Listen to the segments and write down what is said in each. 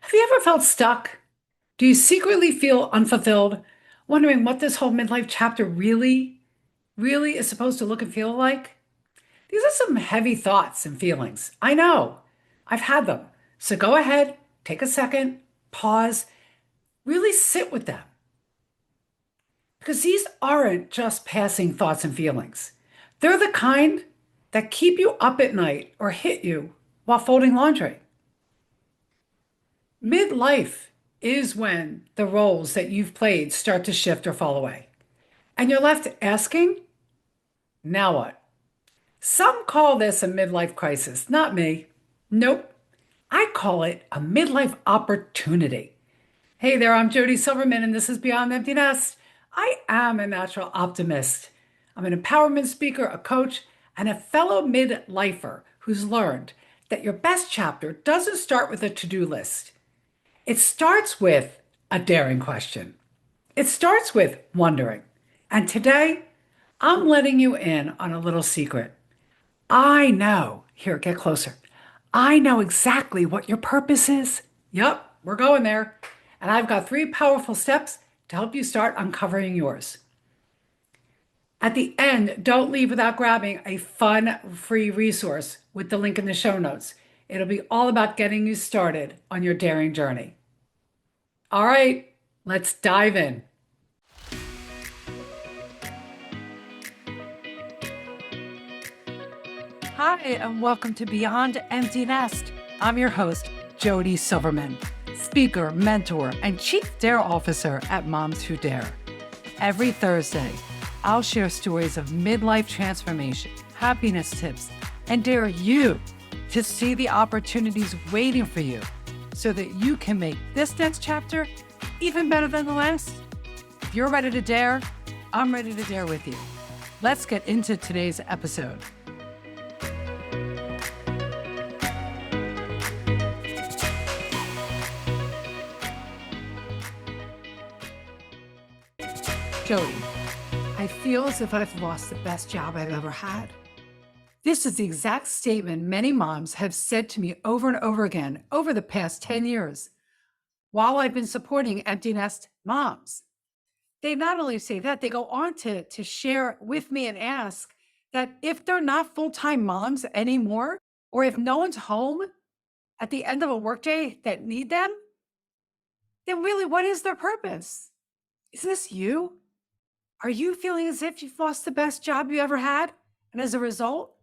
Have you ever felt stuck? Do you secretly feel unfulfilled, wondering what this whole midlife chapter really is supposed to look and feel like? These are some heavy thoughts and feelings. I know. I've had them. So go ahead, take a second, pause, really sit with them. Because these aren't just passing thoughts and feelings. They're the kind that keep you up at night or hit you while folding laundry. Midlife is when the roles that you've played start to shift or fall away. And you're left asking, now what? Some call this a midlife crisis, not me. Nope. I call it a midlife opportunity. Hey there, I'm Jodi Silverman, and this is Beyond the Empty Nest. I am a natural optimist. I'm an empowerment speaker, a coach, and a fellow midlifer who's learned that your best chapter doesn't start with a to-do list. It starts with a daring question. It starts with wondering. And today, I'm letting you in on a little secret. I know, here, get closer. I know exactly what your purpose is. Yep, we're going there. And I've got 3 powerful steps to help you start uncovering yours. At the end, don't leave without grabbing a fun, free resource with the link in the show notes. It'll be all about getting you started on your daring journey. All right, let's dive in. Hi, and welcome to Beyond Empty Nest. I'm your host, Jodi Silverman, speaker, mentor, and Chief Dare Officer at Moms Who Dare. Every Thursday, I'll share stories of midlife transformation, happiness tips, and dare you to see the opportunities waiting for you so that you can make this next chapter even better than the last. If you're ready to dare, I'm ready to dare with you. Let's get into today's episode. Jodi, I feel as if I've lost the best job I've ever had. This is the exact statement many moms have said to me over and over again over the past 10 years while I've been supporting empty nest moms. They not only say that, they go on to share with me and ask that if they're not full-time moms anymore, or if no one's home at the end of a workday that need them, then really, what is their purpose? Isn't this you? Are you feeling as if you've lost the best job you ever had? And as a result,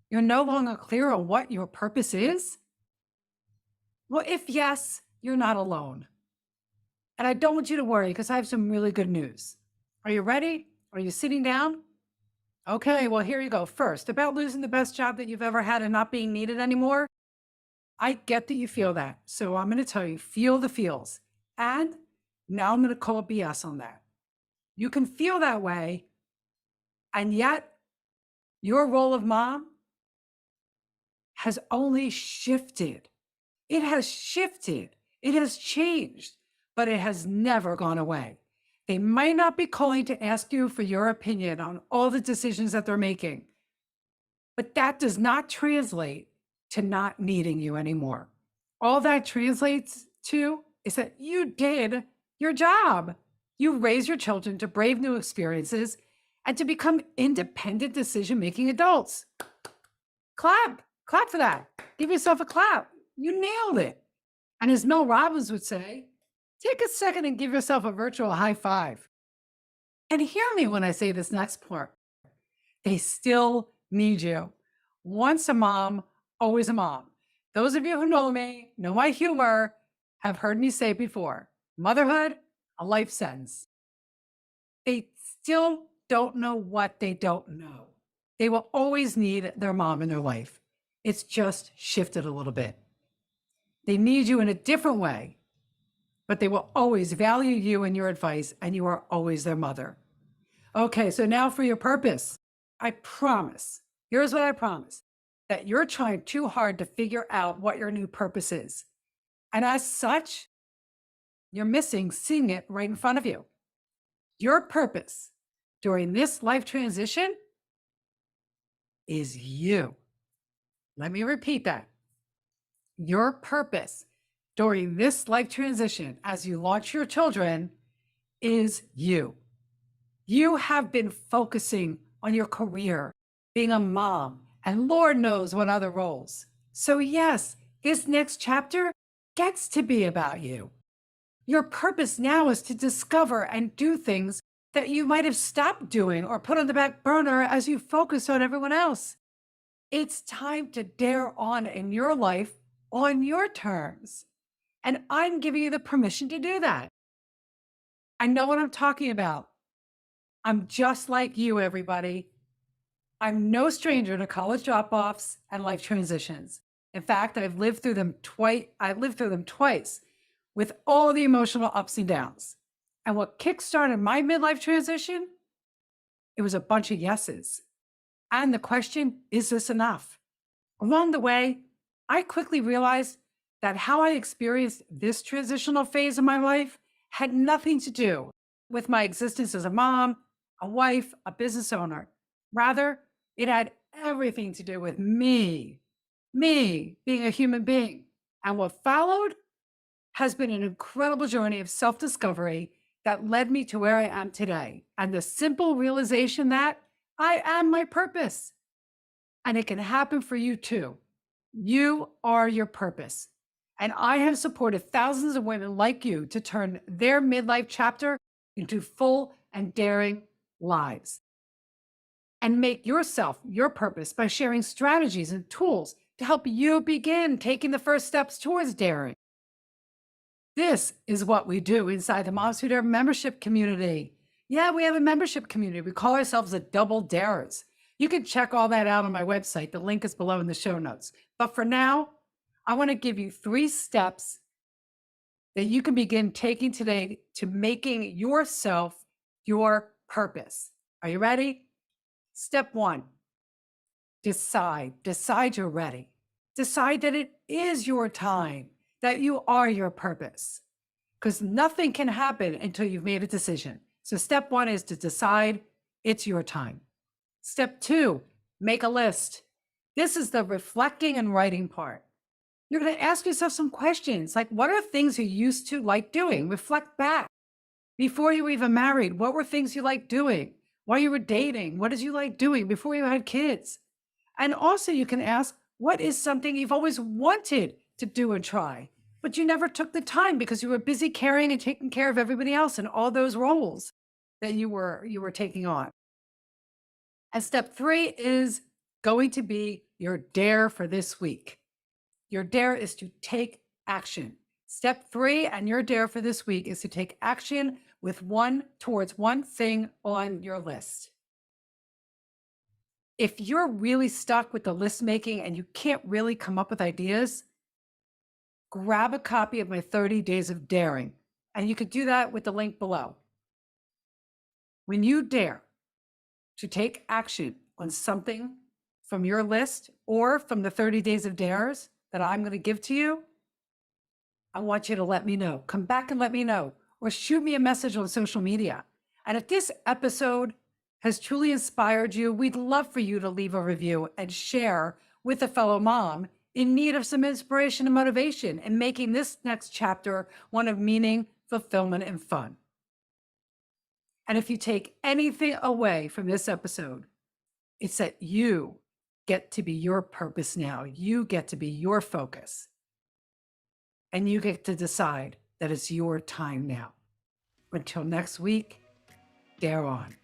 you're no longer clear on what your purpose is? Well, if yes, you're not alone. And I don't want you to worry because I have some really good news. Are you ready? Are you sitting down? Okay, well, here you go. First, about losing the best job that you've ever had and not being needed anymore. I get that you feel that. So I'm going to tell you, feel the feels. And now I'm going to call BS on that. You can feel that way, and yet your role of mom has only shifted. It has shifted. It has changed, but it has never gone away. They might not be calling to ask you for your opinion on all the decisions that they're making, but that does not translate to not needing you anymore. All that translates to is that you did your job. You raise your children to brave new experiences and to become independent decision-making adults. Clap for that. Give yourself a clap. You nailed it. And as Mel Robbins would say, take a second and give yourself a virtual high five. And hear me when I say this next part. They still need you. Once a mom, always a mom. Those of you who know me, know my humor, have heard me say before, motherhood, a life sentence. They still don't know what they don't know. They will always need their mom in their life. It's just shifted a little bit. They need you in a different way, but they will always value you and your advice, and you are always their mother. Okay, so now for your purpose. I promise, here's what I promise, that you're trying too hard to figure out what your new purpose is. And as such, you're missing seeing it right in front of you. Your purpose during this life transition is you. Let me repeat that. Your purpose during this life transition as you launch your children is you. You have been focusing on your career, being a mom, and Lord knows what other roles. So yes, this next chapter gets to be about you. Your purpose now is to discover and do things that you might have stopped doing or put on the back burner as you focus on everyone else. It's time to dare on in your life on your terms. And I'm giving you the permission to do that. I know what I'm talking about. I'm just like you, everybody. I'm no stranger to college drop-offs and life transitions. In fact, I've lived through them twice with all the emotional ups and downs. And what kickstarted my midlife transition? It was a bunch of yeses. And the question, is this enough? Along the way, I quickly realized that how I experienced this transitional phase of my life had nothing to do with my existence as a mom, a wife, a business owner. Rather, it had everything to do with me being a human being. And what followed has been an incredible journey of self-discovery that led me to where I am today. And the simple realization that I am my purpose. And it can happen for you too. You are your purpose. And I have supported thousands of women like you to turn their midlife chapter into full and daring lives. And make yourself your purpose by sharing strategies and tools to help you begin taking the first steps towards daring. This is what we do inside the Moms Who Dare membership community. Yeah, we have a membership community. We call ourselves the Double Darers. You can check all that out on my website. The link is below in the show notes. But for now, I want to give you 3 steps that you can begin taking today to making yourself your purpose. Are you ready? Step 1, decide you're ready. Decide that it is your time, that you are your purpose, because nothing can happen until you've made a decision. So step 1 is to decide it's your time. Step 2, make a list. This is the reflecting and writing part. You're going to ask yourself some questions like, what are things you used to like doing? Reflect back. Before you were even married, what were things you liked doing? While you were dating, what did you like doing before you had kids? And also you can ask, what is something you've always wanted to do and try, but you never took the time because you were busy caring and taking care of everybody else and all those roles that you were taking on. And step 3 is going to be your dare for this week. Your dare is to take action. Step 3 and your dare for this week is to take action towards one thing on your list. If you're really stuck with the list making and you can't really come up with ideas, grab a copy of my 30 Days of Daring, and you could do that with the link below. When you dare to take action on something from your list or from the 30 Days of Dares that I'm going to give to you, I want you to let me know. Come back and let me know, or shoot me a message on social media. And if this episode has truly inspired you, we'd love for you to leave a review and share with a fellow mom in need of some inspiration and motivation in making this next chapter one of meaning, fulfillment, and fun. And if you take anything away from this episode, it's that you get to be your purpose now. You get to be your focus. And you get to decide that it's your time now. Until next week, dare on.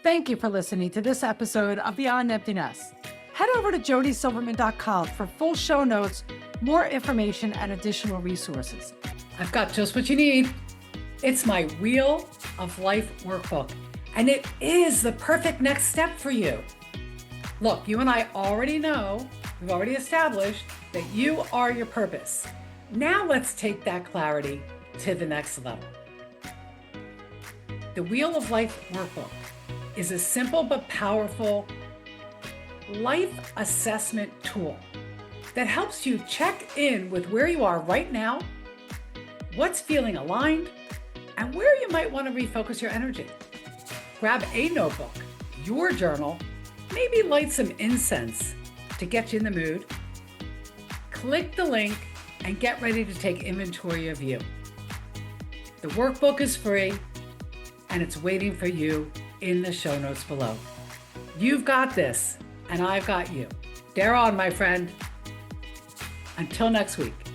Thank you for listening to this episode of Beyond Emptiness. Head over to jodisilverman.com for full show notes, more information, and additional resources. I've got just what you need. It's my Wheel of Life workbook, and it is the perfect next step for you. Look, you and I already know, we've already established that you are your purpose. Now let's take that clarity to the next level. The Wheel of Life workbook is a simple but powerful life assessment tool that helps you check in with where you are right now, what's feeling aligned, and where you might want to refocus your energy. Grab a notebook, your journal, maybe light some incense to get you in the mood. Click the link and get ready to take inventory of you. The workbook is free and it's waiting for you in the show notes below. You've got this and I've got you. Dare on, my friend. Until next week.